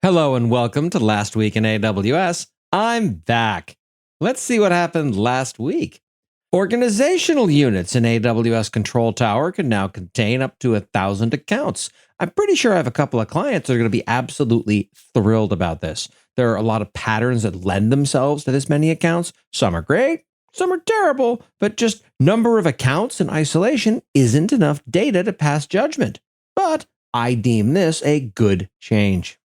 Hello and welcome to Last Week in AWS. I'm back. Let's see what happened last week. Organizational units in AWS Control Tower can now contain up to 1,000 accounts. I'm pretty sure I have a couple of clients that are going to be absolutely thrilled about this. There are a lot of patterns that lend themselves to this many accounts. Some are great, some are terrible, but just number of accounts in isolation isn't enough data to pass judgment. But I deem this a good change.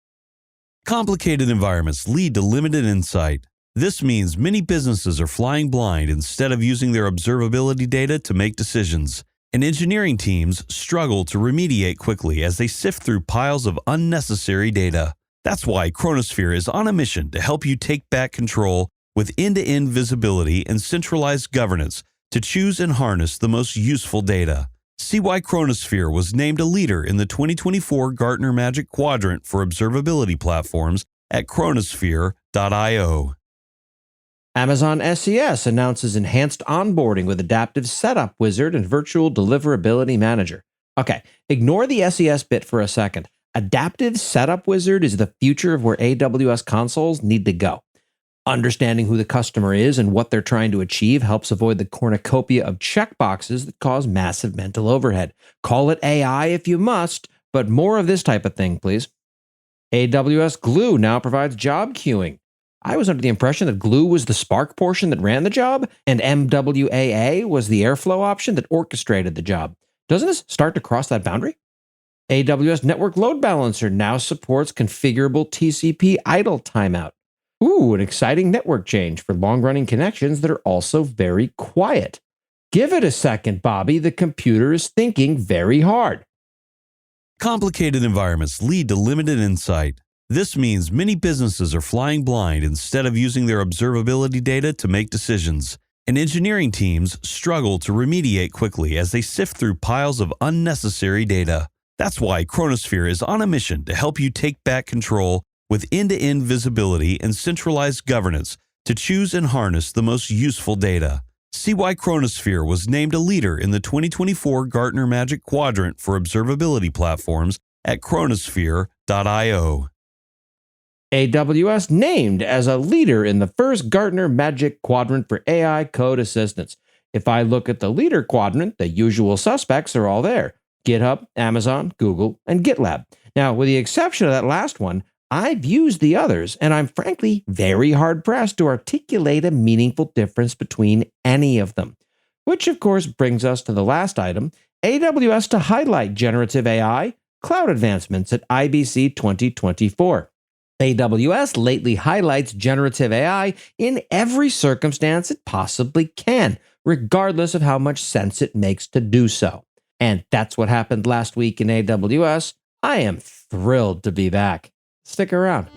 Complicated environments lead to limited insight. This means many businesses are flying blind instead of using their observability data to make decisions. And engineering teams struggle to remediate quickly as they sift through piles of unnecessary data. That's why Chronosphere is on a mission to help you take back control with end-to-end visibility and centralized governance to choose and harness the most useful data. See why Chronosphere was named a leader in the 2024 Gartner Magic Quadrant for Observability Platforms at chronosphere.io. Amazon SES announces enhanced onboarding with Adaptive Setup Wizard and Virtual Deliverability Manager. Okay, ignore the SES bit for a second. Adaptive Setup Wizard is the future of where AWS consoles need to go. Understanding who the customer is and what they're trying to achieve helps avoid the cornucopia of checkboxes that cause massive mental overhead. Call it AI if you must, but more of this type of thing, please. AWS Glue now provides job queuing. I was under the impression that Glue was the Spark portion that ran the job, and MWAA was the Airflow option that orchestrated the job. Doesn't this start to cross that boundary? AWS Network Load Balancer now supports configurable TCP idle timeout. Ooh, an exciting network change for long-running connections that are also very quiet. Give it a second, Bobby. The computer is thinking very hard. Complicated environments lead to limited insight. This means many businesses are flying blind instead of using their observability data to make decisions. And engineering teams struggle to remediate quickly as they sift through piles of unnecessary data. That's why Chronosphere is on a mission to help you take back control with end-to-end visibility and centralized governance to choose and harness the most useful data. See why Chronosphere was named a leader in the 2024 Gartner Magic Quadrant for Observability Platforms at chronosphere.io. AWS named as a leader in the first Gartner Magic Quadrant for AI code assistance. If I look at the leader quadrant, the usual suspects are all there: GitHub, Amazon, Google, and GitLab. Now, with the exception of that last one, I've used the others, and I'm frankly very hard-pressed to articulate a meaningful difference between any of them. Which, of course, brings us to the last item: AWS to highlight generative AI cloud advancements at IBC 2024. AWS lately highlights generative AI in every circumstance it possibly can, regardless of how much sense it makes to do so. And that's what happened last week in AWS. I am thrilled to be back. Stick around.